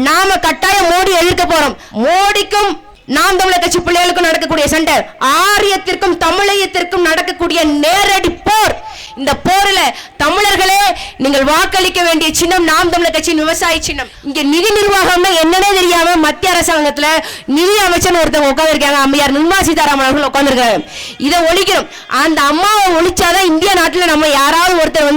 நாம கட்டாயம் மோடி எதிர்க்க போறோம். மோடிக்கும் நாம் தமிழர் கட்சி பிள்ளைகளுக்கும் நடக்கக்கூடிய சண்டை, ஆரியத்திற்கும் தமிழகத்திற்கும் நடக்கக்கூடிய நேரடி போர். இந்த போரில் தமிழர்களே நீங்கள் வாக்களிக்க வேண்டிய சின்னம் நாம் தமிழர் கட்சியின் விவசாய சின்னம். இங்க நிதி நிர்வாகம் என்னன்னே தெரியாம மத்திய அரசாங்கத்துல நிதி அமைச்சர் ஒருத்தவங்க உட்கார்ந்து இருக்காங்க, அம்மையார் நிர்மலா சீதாராமன் அவர்கள் உட்கார்ந்துருக்காங்க. இதை ஒழிக்கணும். அந்த அம்மாவை ஒழிச்சாதான் இந்திய நாட்டில் நம்ம யாராவது ஒருத்தர்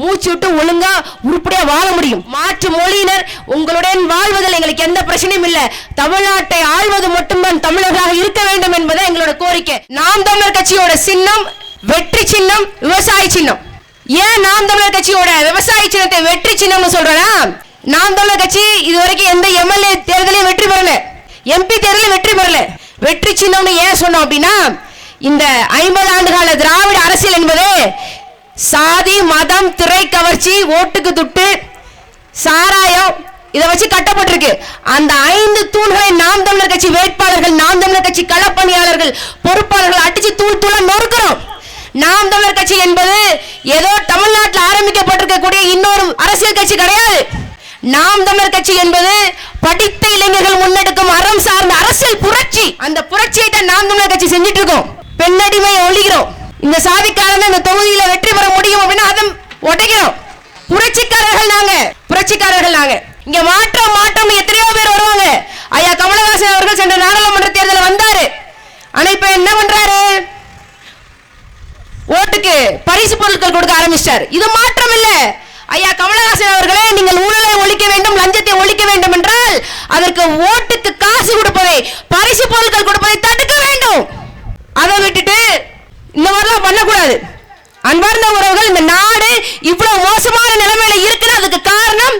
மூச்சு விட்டு ஒழுங்கா உருப்படியா வாழ முடியும். மாற்று மொழியினர் உங்களுடன் வாழ்வதில் எங்களுக்கு எந்த பிரச்சனையும் இல்லை. தமிழ்நாட்டை ஆள்வது மட்டும்தான் தமிழர்களாக இருக்க வேண்டும் என்பதை எங்களோட கோரிக்கை. நாம் தமிழர் கட்சியோட சின்னம் வெற்றி சின்னம், விவசாய சின்னம். ஏன் நாம் தமிழர் கட்சியோட விவசாய சின்னத்தை வெற்றி சின்னம்னு சொல்றேன்னா, நாம் தமிழர் கட்சி இதுவரைக்கும் எந்த எம்எல்ஏ தேர்தலையும் வெற்றி பெறல, எம்பி தேர்தலையும் வெற்றி பெறல. வெற்றி சின்னம்னு ஏன் சொன்னோம் அப்படின்னா, இந்த 50 ஆண்டு கால திராவிட அரசியல் என்பது சாதி மதம் திரை கவர்ச்சி ஓட்டுக்கு துட்டு சாராயம் இதை வச்சு கட்டப்பட்டிருக்கு. அந்த 5 தூண்களை நாம் தமிழர் கட்சி வேட்பாளர்கள், நாம் தமிழர் கட்சி களப்பணியாளர்கள், பொறுப்பாளர்கள் அடிச்சு தூள் தூள நொறுக்கிறோம். நாம் தமிழர் கட்சி என்பது ஏதோ தமிழ்நாட்டில் ஆரம்பிக்கப்பட்டிருக்கக்கூடிய இன்னொரு அரசியல் கட்சி கிடையாது. நாம் தமிழர் கட்சி என்பது படித்த இளைஞர்கள் முன்னெடுக்கும் அறம் சார்ந்த அரசியல் புரட்சி. அந்த புரட்சியை தான் நாம் தமிழர் கட்சி செஞ்சிட்டு இருக்கோம். பெண்ணடிமையை ஒழிக்கிறோம். இந்த சாதிக்காரன் இந்த தொகுதியில வெற்றி பெற முடியும் அப்படின்னா அதை உடைக்கிறோம். புரட்சிக்காரர்கள் நாங்க, புரட்சிக்காரர்கள் நாங்க. இங்க மாற்றம் மாற்றம் எத்தனையோ பேர் வருவாங்க. ஐயா கமலஹாசன் அவர்கள் சென்ற நாடாளுமன்ற தேர்தலில் வந்தாரு. ஆனா இப்ப என்ன பண்றாரு? ஓட்டுக்கு பரிசு பொருட்கள் கொடுக்க ஆரம்பிச்சார். இது மாற்றம் இல்ல. ஐயா கமலஹாசன் அவர்களே, நீங்கள் ஊழலை ஒழிக்க வேண்டும், லஞ்சத்தை ஒழிக்க வேண்டும் என்றால் அதற்கு ஓட்டுக்கு காசு கொடுப்பதை, பரிசு பொருட்கள் கொடுப்பதை தடுக்க வேண்டும். அதை விட்டுட்டு இந்த மாதிரிலாம் பண்ணக்கூடாது. அன்பார்ந்த உறவுகள், இந்த நாடு இவ்வளவு மோசமான நிலைமையில இருக்குன்னு அதுக்கு காரணம்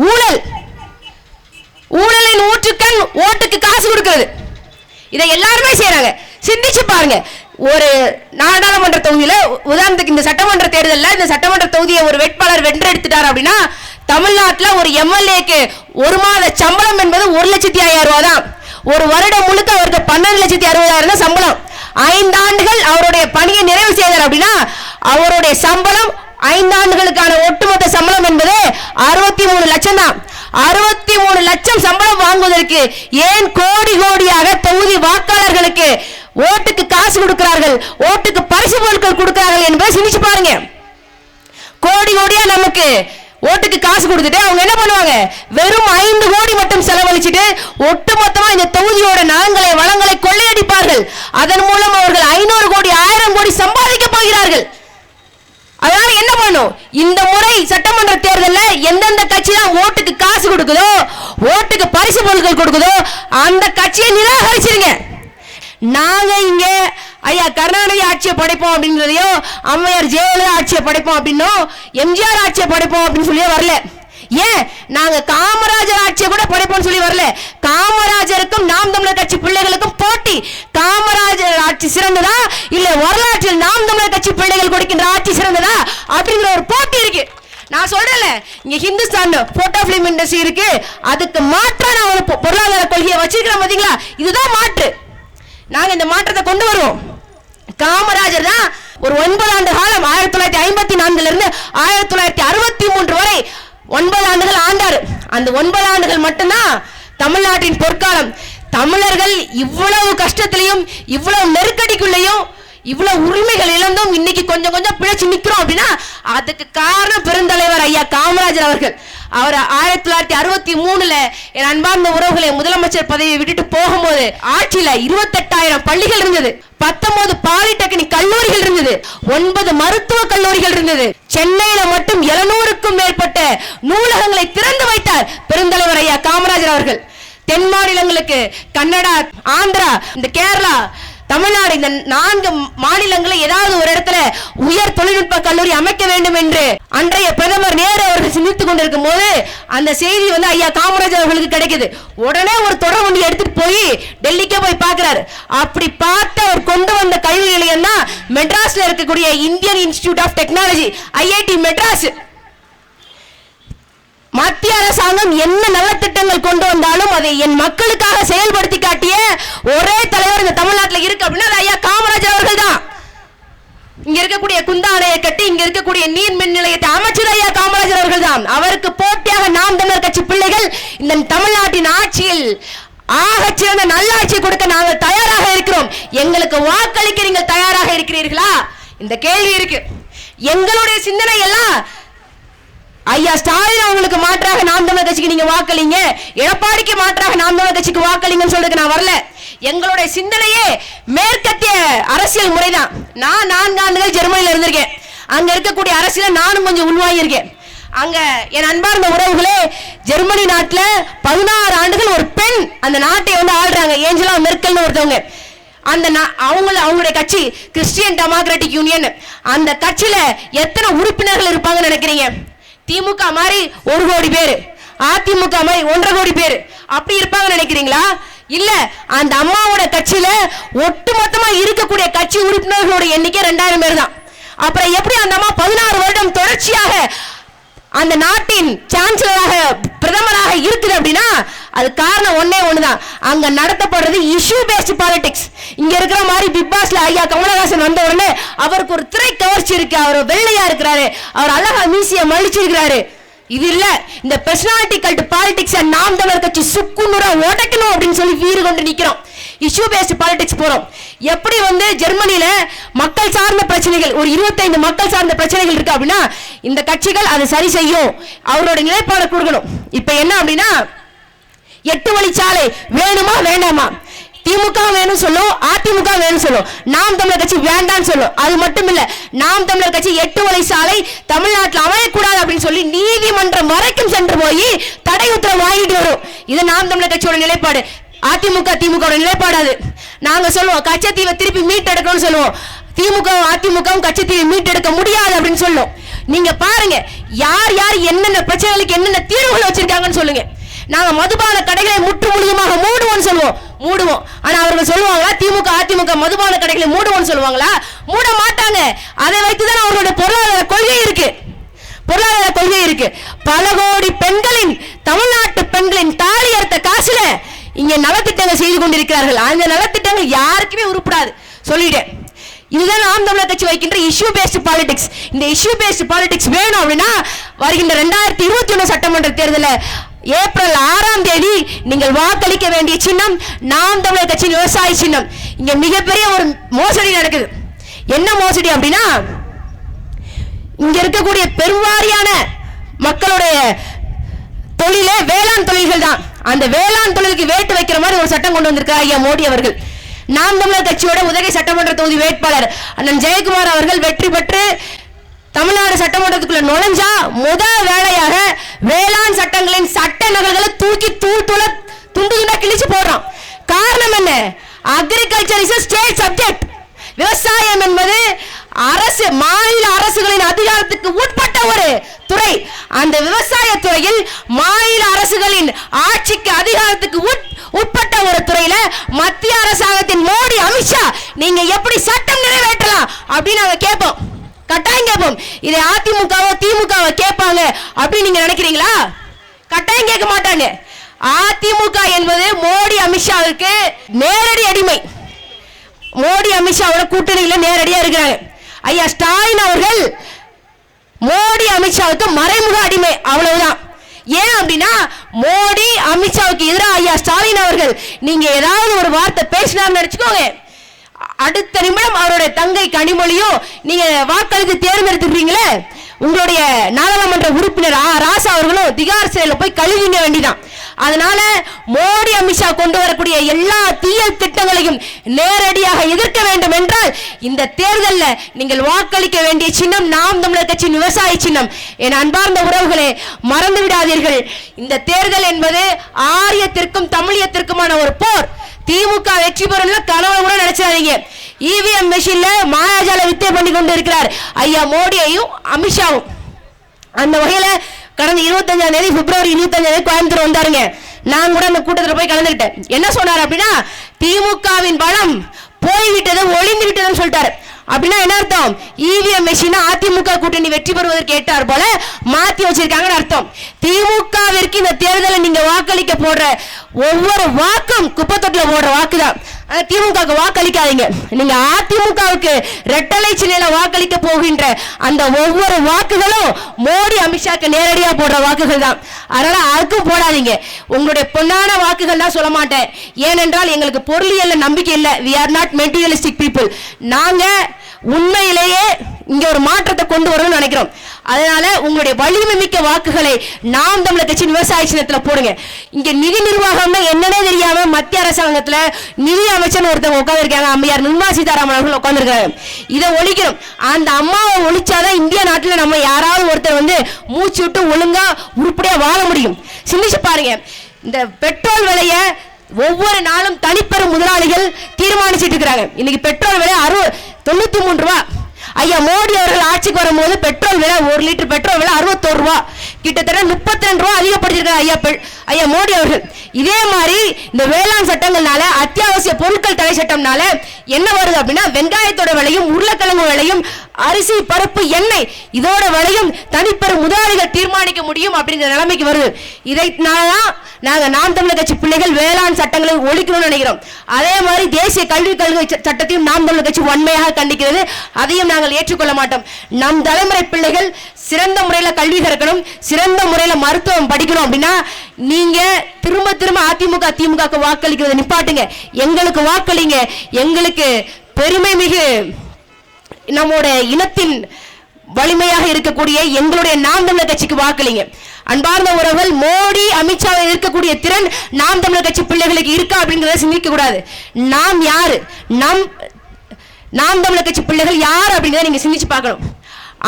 ஊழல். ஊழலின் ஊற்றுக்கண் ஓட்டுக்கு காசு கொடுக்கிறது. இதை எல்லாருமே செய்யறாங்க. சிந்திச்சு பாருங்க. ஒரு நாடாளுமன்ற தொகுதியில உதாரணத்துக்கு இந்த சட்டமன்ற தேர்தலில் இந்த சட்டமன்ற தொகுதியை ஒரு வேட்பாளர் வென்றெடுத்துட்டார் அப்படின்னா, தமிழ்நாட்டில் ஒரு எம்எல்ஏக்கு 1 மாத சம்பளம் என்பது 1,05,000 ரூபாய் தான். ஒரு வருடம் முழுக்க அவருக்கு 12,60,000 தான் சம்பளம். 5 ஆண்டுகள் அவருடைய பணியை நிறைவு செய்தார் அப்படின்னா அவருடைய சம்பளம் 5 ஆண்டுகளுக்கான ஒட்டுமொத்த சம்பளம் என்பது 63 லட்சம் தான். 63 லட்சம் சம்பளம் வாங்குவதற்கு ஏன் கோடி கோடியாக தொகுதி வாக்காளர்களுக்கு ஓட்டுக்கு காசு கொடுக்கிறார்கள், ஓட்டுக்கு பரிசு பொருட்கள் கொடுக்கிறார்கள் என்பதை சிந்திச்சு பாருங்க. கோடி கோடியா நமக்கு ஓட்டுக்கு காசு கொடுத்துட்டு அவங்க என்ன பண்ணுவாங்க? வெறும் 5 கோடி மட்டும் செலவழிச்சுட்டு ஒட்டுமொத்தமா இந்த தொகுதியோட நலன்களை வளங்களை கொள்ளையடிப்பார்கள். அதன் மூலம் அவர்கள் 500 கோடி 1000 கோடி சம்பாதிக்க போகிறார்கள். அதனால என்ன பண்ணும்? இந்த முறை சட்டமன்ற தேர்தலில் எந்தெந்த கட்சி தான் ஓட்டுக்கு காசு கொடுக்குதோ, ஓட்டுக்கு பரிசு பொருட்கள் கொடுக்குதோ அந்த கட்சியை நிராகரிச்சிருங்க. நாங்க இங்க ஐயா கருணாநிதி ஆட்சியை படைப்போம் அப்படின்றதையோ, அம்மையார் ஜெயலலிதா ஆட்சியை படைப்போம் அப்படின்னோ, எம்ஜிஆர் ஆட்சியை படைப்போம் அப்படின்னு சொல்லி வரல. ஏன் நாங்க காமராஜர் ஆட்சியை கூட படைப்போம்னு சொல்லி வரல. காமராஜருக்கும் நாம் தமிழர் கட்சி பிள்ளைகளுக்கும் போட்டி. காமராஜர் ஆட்சி சிறந்ததா இல்ல வரலாற்றில் நாம் தமிழர் கட்சி பிள்ளைகள் கொடுக்கின்ற ஆட்சி சிறந்ததா அப்படிங்கிற ஒரு போட்டி இருக்கு. நான் சொல்றேன்ல, இங்க ஹிந்துஸ்தான் போட்டோ பிலிம் இண்டஸ்ட்ரி இருக்கு. அதுக்கு மாற்றான ஒரு பொருளாதார கொள்கையை வச்சிருக்கிறோம். பாத்தீங்களா? இதுதான் மாற்று. நாங்க இந்த மாற்றத்தை கொண்டு வருவோம். காமராஜர் தான் ஒரு 9 ஆண்டு காலம் 1954 இருந்து 1963 வரை 9 ஆண்டுகள் ஆண்டாரு. அந்த 9 ஆண்டுகள் மட்டும்தான் தமிழ்நாட்டின் பொற்காலம். தமிழர்கள் இவ்வளவு கஷ்டத்திலையும் இவ்வளவு நெருக்கடிக்குள்ளேயும் இவ்வளவு உரிமைகள் இழந்தும் இன்னைக்கு கொஞ்சம் கொஞ்சம் பிழைச்சு நிக்கிறோம் அப்படின்னா அதுக்கு காரணம் பெருந்தலைவர் ஐயா காமராஜர் அவர்கள். அவர் 1963 என் அன்பார்ந்த உறவுகளை முதலமைச்சர் பதவியை விட்டுட்டு போகும்போது ஆட்சியில 28,000 பள்ளிகள் இருந்தது, 19 பாலிடெக்னிக் கல்லூரிகள் இருந்தது, 9 மருத்துவ கல்லூரிகள் இருந்தது. சென்னையில மட்டும் 700க்கும் மேற்பட்ட நூலகங்களை திறந்து வைத்தார் பெருந்தலைவர் ஐயா காமராஜர் அவர்கள். தென் மாநிலங்களுக்கு கன்னடா, ஆந்திரா, இந்த கேரளா, தமிழ்நாடு, இந்த 4 மாநிலங்களில் ஏதாவது ஒரு இடத்துல உயர் தொழில்நுட்ப கல்லூரி அமைக்க வேண்டும் என்று அன்றைய பிரதமர் நேரு அவர்கள் சிந்தித்துக் கொண்டிருக்கும் போது அந்த செய்தி ஐயா காமராஜர் அவர்களுக்கு கிடைக்குது. உடனே ஒரு தொடர் வண்டி எடுத்துட்டு போய் டெல்லிக்கே போய் பார்க்கிறாரு. அப்படி பார்த்து அவர் கொண்டு வந்த கல்வி நிலையம் தான் மெட்ராஸ்ல இருக்கக்கூடிய Indian institute of technology, IIT Madras. மத்திய அரசாங்கம் என்ன நல்ல திட்டங்கள் கொண்டு வந்தாலும் அதை என் மக்களுக்காக செயல்படுத்தி காட்டிய ஒரே தலைவர் இந்த தமிழ்நாட்டில் இருக்கு அப்படின்னா ஐயா காமராஜர் அவர்கள் தான். இங்க இருக்கக்கூடிய குந்தா அணையை கட்டி இங்க இருக்கக்கூடிய நீர் மின் நிலையத்தை அமைச்சர் ஐயா காமராஜர் அவர்கள் தான். அவருக்கு போட்டியாக நாம் தமிழர் கட்சி பிள்ளைகள் இந்த தமிழ்நாட்டின் ஆட்சியில் ஆகச்சிறந்த நல்லாட்சி கொடுக்க நாங்கள் தயாராக இருக்கிறோம். எங்களுக்கு வாக்களிக்க நீங்கள் தயாராக இருக்கிறீர்களா? இந்த கேள்வி இருக்கு. எங்களுடைய சிந்தனை எல்லாம் ஐயா ஸ்டாலின் அவங்களுக்கு மாற்றாக நாம் தமிழர் கட்சிக்கு நீங்க வாக்களிங்க, எடப்பாடிக்கு மாற்றாக நாம் தமிழர் கட்சிக்கு வாக்களிங்கன்னு சொல்றதுக்கு நான் வரல. எங்களுடைய சிந்தனையே மேற்கத்திய அரசியல் முறைதான். நான் 4 ஆண்டுகள் ஜெர்மனியில் இருந்திருக்கேன். அங்க இருக்கக்கூடிய அரசியல நானும் கொஞ்சம் உள்வாங்கியிருக்கேன். அங்க என் அன்பார்ந்த உறவுகளே, ஜெர்மனி நாட்டில் 16 ஆண்டுகள் ஒரு பெண் அந்த நாட்டை ஆள்றாங்க. ஏஞ்சலா மெர்க்கல்னு ஒருத்தவங்க. அந்த அவங்களுடைய கட்சி கிறிஸ்டியன் டெமோக்ராட்டிக் யூனியன். அந்த கட்சியில எத்தனை உறுப்பினர்கள் இருப்பாங்கன்னு நினைக்கிறீங்க? திமுக மாதிரி 1 கோடி பேர், அதிமுக மாதிரி 1.5 கோடி பேர் அப்படி இருப்பாங்கன்னு நினைக்கிறீங்களா? இல்ல, அந்த அம்மாவோட கட்சியில ஒட்டுமொத்தமா இருக்கக்கூடிய கட்சி உறுப்பினர்களோட எண்ணிக்கை 2000 பேர் தான். அப்புறம் எப்படி அந்த அம்மா 16 வருடம் தொடர்ச்சியாக அந்த நாட்டின் சான்சலராக பிரதமராக இருக்குது அப்படின்னா அது காரணம் ஒன்னே ஒண்ணுதான். அங்க நடத்தப்படுறது இஷ்யூ பேஸ்ட் பாலிடிக்ஸ். இங்க இருக்கிற மாதிரி பிக் பாஸ்ல ஐயா கமலஹாசன் வந்த உடனே அவருக்கு ஒரு திரை கவர்ச்சி இருக்கு. அவர் வெள்ளையா இருக்கிறாரு, அவர் அழகா மீசிய மலிச்சிருக்கிறாரு. இது இல்ல, இந்த பெர்சனாலிட்டி கல்ட் பாலிடிக்ஸ் நாம் தமிழர் கட்சி சுக்குநூறா உடைக்கணும் அப்படின்னு சொல்லி வீறு கொண்டு நிக்கிறோம். இஷ்யூ பேஸ்ட் பாலிடிக்ஸ் போறோம். எப்படி ஜெர்மனியில மக்கள் சார்ந்த பிரச்சனைகள் ஒரு 25 மக்கள் சார்ந்த பிரச்சனைகள் இருக்கு அப்படின்னா இந்த கட்சிகள் அதை சரி செய்யும், அவரோட நிலைப்பாடு கொடுக்கணும். இப்ப என்ன அப்படின்னா 8 வழிச்சாலை வேணுமா வேண்டாமா? திமுக வேணும் சொல்லும், அதிமுக வேணும் சொல்லும், நாம் தமிழர் கட்சி வேண்டான்னு சொல்லும். அது மட்டும் இல்ல, நாம் தமிழர் கட்சி 8 வழி சாலை தமிழ்நாட்டில் அமையக்கூடாது அப்படின்னு சொல்லி நீதிமன்றம் வரைக்கும் சென்று போய் தடை உத்தரவு வாங்கிட்டு வரும். இது நாம் தமிழர் கட்சியோட நிலைப்பாடு. அதிமுக திமுக நிலைப்பாடு. அது நாங்க சொல்லுவோம் கச்சத்தீவை திருப்பி மீட்டெடுக்கணும்னு சொல்லுவோம். திமுக அதிமுகவும் கச்சத்தீவை மீட்டெடுக்க முடியாது அப்படின்னு சொல்லும். நீங்க பாருங்க யார் யார் என்னென்ன பிரச்சனைகளுக்கு என்னென்ன தீர்வுகள் வச்சிருக்காங்கன்னு சொல்லுங்க. நாங்க மதுபான கடைகளை முற்று முழுதுமாக மூடுவோம்னு சொல்லுவோம், மூடுவோம். ஆனா அவர்கள் சொல்லுவாங்களா திமுக அதிமுக மதுபான கடைகளை மூடுவோம்னு சொல்லுவாங்களா? மூட மாட்டாங்க. அதை வைத்துதான் அவர்களுடைய பொருளாதார கொள்கை இருக்கு. பொருளாதார கொள்கை இருக்கு. பல கோடி பெண்களின் தமிழ்நாட்டு பெண்களின் தாலி அறுத்த காசுல இங்க நலத்திட்டங்கள் செய்து கொண்டிருக்கிறார்கள். அந்த நலத்திட்டங்கள் யாருக்குமே உருப்படாது சொல்லிட்டேன். இதுதான் நாம் தமிழர் கட்சி வைக்கின்ற இஷ்யூ பேஸ்ட் பாலிடிக்ஸ். இந்த இஷ்யூ பேஸ்ட் பாலிடிக்ஸ் வேணும் அப்படின்னா வருகின்ற 2021 சட்டமன்ற தேர்தலில் ஏப்ரல் 6ஆம் தேதி நீங்கள் வாக்களிக்க வேண்டிய சின்னம் நாம் தமிழர் கட்சியின் விவசாய சின்னம். இங்க மிகப்பெரிய ஒரு மோசடி நடக்குது. என்ன மோசடி அப்படின்னா இங்க இருக்கக்கூடிய பெருவாரியான மக்களுடைய தொழிலே வேளாண் தொழில்கள் தான். அந்த வேளாண் தொழிலுக்கு வேட்டு வைக்கிற மாதிரி ஒரு சட்டம் கொண்டு வந்திருக்கார் ஐயா மோடி அவர்கள். நாம் தமிழர் கட்சியோட உதகை சட்டமன்ற தொகுதி வேட்பாளர் அண்ணன் ஜெயக்குமார் அவர்கள் வெற்றி பெற்று தமிழ்நாடு சட்டமன்றத்துக்குள்ள நுழைஞ்சா முதல் வேலையாக வேளாண் சட்டங்களின் சட்ட நகல்களை தூக்கி துண்டு துண்டா கிழிச்சு போடுறான். காரணம் என்ன? Agriculture is state subject. விவசாயம் என்பது அரசு மாநில அரசுகளின் அதிகாரத்துக்கு உட்பட்ட ஒரு துறை. அந்த விவசாய துறையில் மாநில அரசுகளின் ஆட்சிக்கு அதிகாரத்துக்கு உட்பட்ட ஒரு துறையில மத்திய அரசாங்கத்தின் மோடி அமித்ஷா நீங்க எப்படி சட்டம் நிறைவேற்றலாம் அப்படின்னு நாங்க கேட்போம், கட்டாயம் கேட்போம். இதை அதிமுகவோ திமுகவோ கேட்பாங்க அப்படின்னு நீங்க நினைக்கிறீங்களா? கட்டாயம் கேட்க மாட்டாங்க. அதிமுக என்பது மோடி அமித்ஷாவுக்கு நேரடி அடிமை. மோடி அமித்ஷாவோட கூட்டணியில நேரடியா இருக்கிறாங்க. ஐயா ஸ்டாலின் அவர்கள் மோடி அமித்ஷாவுக்கு மறைமுக அடிமை, அவ்வளவுதான். ஏன் அப்படின்னா மோடி அமித்ஷாவுக்கு எதிராக ஐயா ஸ்டாலின் அவர்கள் நீங்க ஏதாவது ஒரு வார்த்தை பேசினார்னு நினைச்சுக்கோங்க, அடுத்த நிமிடம் அவருடைய தங்கை கனிமொழியும் நீங்க வாக்களித்து தேர்ந்தெடுத்துறீங்களே உங்களுடைய நாடாளுமன்ற உறுப்பினர் ராசா அவர்களும் திகார் சிறையில் போய் கழுவிங்க வேண்டிதான். அதனால மோடி அமித்ஷா கொண்டு வரக்கூடிய எல்லா தீயல் திட்டங்களையும் நேரடியாக எதிர்க்க வேண்டும் என்றால் இந்த தேர்தலில் நீங்கள் வாக்களிக்க வேண்டிய சின்னம் நாம் தமிழர் கட்சியின் விவசாய சின்னம். என் அன்பார்ந்த உறவுகளே, மறந்து விடாதீர்கள், இந்த தேர்தல் என்பது ஆரியத்திற்கும் தமிழியத்திற்குமான ஒரு போர். திமுக வெற்றி பெறும் கனவு கூட நினைச்சாதீங்க. இவிஎம் மெஷின்ல மாயாஜால வித்தை பண்ணி கொண்டு இருக்கிறார் ஐயா மோடியையும் அமித்ஷாவும். அந்த வகையில கடந்த 25ஆம் தேதி பிப்ரவரி 25ஆம் தேதி கோயம்புத்தூர் வந்தாருங்க. நான் கூட அந்த கூட்டத்தில் போய் கலந்துக்கிட்டேன். என்ன சொன்னார் அப்படின்னா திமுகவின் பலம் போய்விட்டது ஒளிந்து விட்டதுன்னு சொல்லிட்டாரு. அப்படின்னா என்ன அர்த்தம்? இவிஎம் மெஷின் அதிமுக கூட்டணி வெற்றி பெறுவதற்கு ஏற்றார் போல மாத்தி வச்சிருக்காங்கன்னு அர்த்தம். திமுகவிற்கு இந்த தேர்தலில் நீங்க வாக்களிக்க போடுற ஒவ்வொரு வாக்கும் குப்பத்தொட்டில போடுற வாக்குதான். திமுகவுக்கு வாக்களிக்காதீங்க. நீங்க அதிமுகவுக்கு ரெட்டலை சின்ன வாக்களிக்க போகின்ற அந்த ஒவ்வொரு வாக்குகளும் மோடி அமித்ஷாக்கு நேரடியா போடுற வாக்குகள் தான். அதனால அதுக்கும் போடாதீங்க. உங்களுடைய பொன்னான வாக்குகள் தான் சொல்ல மாட்டேன். ஏனென்றால் எங்களுக்கு பொருளியல்ல நம்பிக்கை இல்லை. we are not materialistic people. நாங்க உண்மையிலேயே இங்க ஒரு மாற்றத்தை கொண்டு வரணும்னு நினைக்கிறோம். அதனால உங்களுடைய வலிமை மிக்க வாக்குகளை நாம் தமிழர் கட்சி விவசாய சின்னத்துல போடுங்க. இங்க நிதி நிர்வாகம் என்னன்னே தெரியாம மத்திய அரசாங்கத்துல நிதி அமைச்சர் ஒருத்தவங்க உட்கார்ந்துருக்காங்க. அம்மையார் நிர்மலா சீதாராமன் அவர்கள் உட்கார்ந்துருக்காங்க. இதை ஒழிக்கணும். அந்த அம்மாவை ஒழிச்சாதான் இந்திய நாட்டில் நம்ம யாராவது ஒருத்தர் வந்து மூச்சு விட்டு ஒழுங்கா உருப்படியா வாழ முடியும். சிந்திச்சு பாருங்க. இந்த பெட்ரோல் விலைய ஒவ்வொரு நாளும் தனிப்பெரும் முதலாளிகள் தீர்மானிச்சிட்டு இருக்கிறாங்க. இன்னைக்கு பெட்ரோல் விலை 93 ரூபாய். ஐயா மோடி அவர்கள் ஆட்சிக்கு வரும்போது பெட்ரோல் விலை 1 லிட்டர் பெட்ரோல் விலை 61 ரூபாய், கிட்டத்தட்ட 32 ரூபாய் அதிகப்படுத்திருக்காங்க ஐயா மோடி அவர்கள். இதே மாதிரி இந்த வேளாண் சட்டங்கள்னால, அத்தியாவசிய பொருட்கள் தடை சட்டம்னால என்ன வருது அப்படின்னா, வெங்காயத்தோட விலையும் உருளைக்கிழங்கு விலையும் அரிசி பருப்பு எண்ணெய் இதோட விலையும் தனிப்பெரும் முதலாளிகள் தீர்மானிக்க முடியும் அப்படிங்கிற நிலைமைக்கு வருது. இதனாலதான் நாங்க நாம் தமிழர் கட்சி பிள்ளைகள் வேளாண் சட்டங்களை ஒழிக்கணும்னு நினைக்கிறோம். அதே மாதிரி தேசிய கல்வி சட்டத்தையும் நாம் தமிழர் கட்சி வன்மையாக கண்டிக்கிறது. அதையும் நாங்கள் ஏற்றுக்கொள்ள மாட்டோம். நம் தலைமுறை பிள்ளைகள் சிறந்த முறையில கல்வி கற்கணும், சிறந்த முறையில மருத்துவம் படிக்கணும் அப்படின்னா நீங்க திரும்ப திரும்ப அதிமுக திமுக வாக்களிக்கிறத நிப்பாட்டுங்க. எங்களுக்கு வாக்களிங்க. எங்களுக்கு பெருமை மிகு நம்மோட இனத்தின் வலிமையாக இருக்கக்கூடிய எங்களுடைய நாம் தமிழர் கட்சிக்கு வாக்களிங்க. அன்பார்ந்த உறவுகள், மோடி அமித்ஷாவை இருக்கக்கூடிய திறன் நாம் தமிழர் கட்சி பிள்ளைகளுக்கு இருக்கா அப்படிங்கிறத சிந்திக்க கூடாது. நாம் யாரு, நாம் தமிழர் கட்சி பிள்ளைகள் யார் அப்படிங்கிறத நீங்க சிந்திச்சு பார்க்கணும்.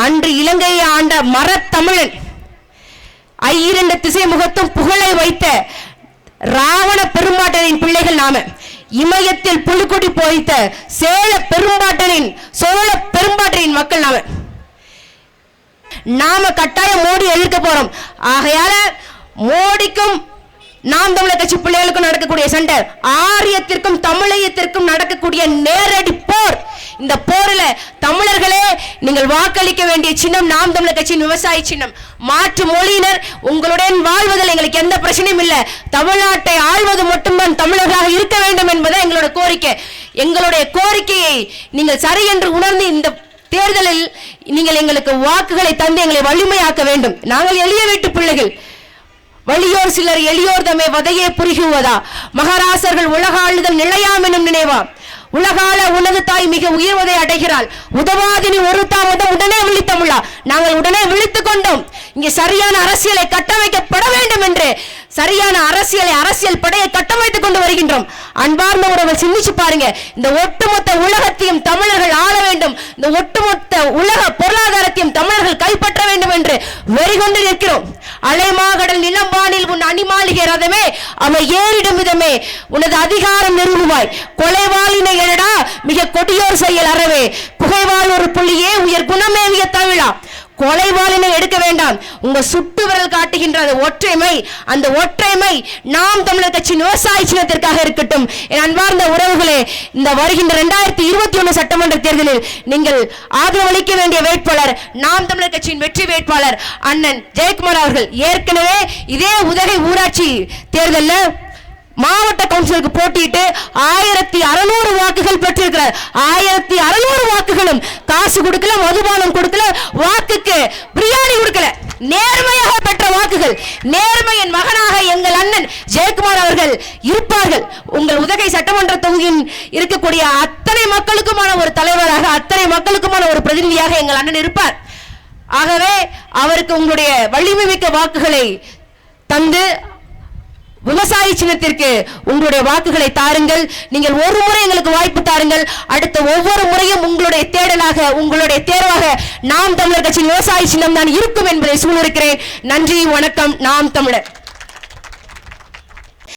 அன்று இலங்கையை ஆண்ட மரத்தமிழன், ஐயிரண்டு திசை முகத்தும் புகழை வைத்த ராவண பெரும்பாட்டனின் பிள்ளைகள் நாம. இமயத்தில் புலிக்குடி போய்த்த சேல பெரும்பாட்டனின் சோழ பெரும்பாட்டனின் மக்கள் நாம கட்டாயம் மோடி எதிர்க்க போறோம். ஆகையால மோடிக்கும் நாம் தமிழர் கட்சி பிள்ளைகளுக்கும் நடக்கக்கூடிய சண்டை, ஆரியத்திற்கும் தமிழகத்திற்கும் நடக்கக்கூடிய நேரடி போர். இந்த போரில் தமிழர்களே நீங்கள் வாக்களிக்க வேண்டிய சின்னம் நாம் தமிழர் கட்சியின் விவசாய சின்னம். மாற்று மொழியினர் உங்களுடன் வாழ்வதில் எங்களுக்கு எந்த பிரச்சனையும் இல்லை. தமிழ்நாட்டை ஆள்வது மட்டும்தான் தமிழர்களாக இருக்க வேண்டும் என்பதை எங்களோட கோரிக்கை. எங்களுடைய கோரிக்கையை நீங்கள் சரி என்று உணர்ந்து இந்த தேர்தலில் நீங்கள் எங்களுக்கு வாக்குகளை தந்து எங்களை வலிமையாக்க வேண்டும். நாங்கள் எளிய வீட்டு பிள்ளைகள். வலியோர் சிலர் எளியோர் தம்மை வதையே புரிகுவதா, மகாராசர்கள் உலகாளுதல் நிலையாம் எனும் நினைவா, உலகால உனது தாய் மிக உயர்வதை அடைகிறாள், உதவாதினி ஒரு தாமதம் உடனே விழித்தமுள்ளா. நாங்கள் உடனே விழித்துக் கொண்டோம். இங்கே சரியான அரசியலை கட்டமைக்கப்பட வேண்டும் என்று சரியான அரசியல் படையை கட்டமைத்துக் கொண்டு வருகின்றோம். அன்பார்ந்த உறவுகள், சிந்திச்சு பாருங்க. இந்த ஒட்டுமொத்த உலகத்தையும் தமிழர்கள் ஆள வேண்டும், இந்த ஒட்டுமொத்த உலக பொருளாதாரத்தையும் தமிழர்கள் கைப்பற்ற வேண்டும் என்று வெறிகொண்டு நிற்கிறோம். அலைமாகடல் நிலம்பானில் உன் அணிமாளிகை ரதமே அவை ஏறிடும் விதமே உனது அதிகாரம் நிறுவுவாய், கொலைவாளினை எழடா மிக கொடியோர் செயல் அறவே, புகைவாள் ஒரு புள்ளியே உயர் குணமேவிய தமிழா. கொலைவாளினை எடுக்க வேண்டாம். உங்க சுட்டு விரல் காட்டுகின்ற அந்த ஒற்றைமை நாம் தமிழர் கட்சி விவசாய சின்னத்திற்காக இருக்கட்டும். என் அன்பார்ந்த உறவுகளே, இந்த வருகின்ற 2021 சட்டமன்ற தேர்தலில் நீங்கள் ஆதரவளிக்க வேண்டிய வேட்பாளர் நாம் தமிழர் கட்சியின் வெற்றி வேட்பாளர் அண்ணன் ஜெயக்குமார் அவர்கள். ஏற்கனவே இதே உதகை ஊராட்சி தேர்தலில் மாவட்ட கவுன்சிலுக்கு போட்டிட்டு 1600 வாக்குகள் பெற்றிருக்கிறார். 1600 வாக்குகளும் காசு கொடுக்கல, மதுபானம் கொடுக்கல, வாக்குக்கு பிரியாணி கொடுக்கல, நேர்மையாக பெற்ற வாக்குகள். நேர்மையின் மகனாக எங்கள் அண்ணன் ஜெயக்குமார் அவர்கள் இருப்பார்கள். உங்கள் உதகை சட்டமன்ற தொகுதியில் இருக்கக்கூடிய அத்தனை மக்களுக்குமான ஒரு தலைவராக, அத்தனை மக்களுக்குமான ஒரு பிரதிநிதியாக எங்கள் அண்ணன் இருப்பார். ஆகவே அவருக்கு உங்களுடைய வலிமை மிக்க வாக்குகளை தந்து விவசாய சின்னத்திற்கு உங்களுடைய வாக்குகளை தாருங்கள். நீங்கள் ஒரு முறை எங்களுக்கு வாய்ப்பு தாருங்கள். அடுத்த ஒவ்வொரு முறையும் உங்களுடைய தேடலாக, உங்களுடைய தேர்வாக நாம் தமிழர் கட்சியின் விவசாய சின்னம் தான் இருக்கும் என்பதை சூழ்நிலைக்கிறேன். நன்றி, வணக்கம். நாம் தமிழர்.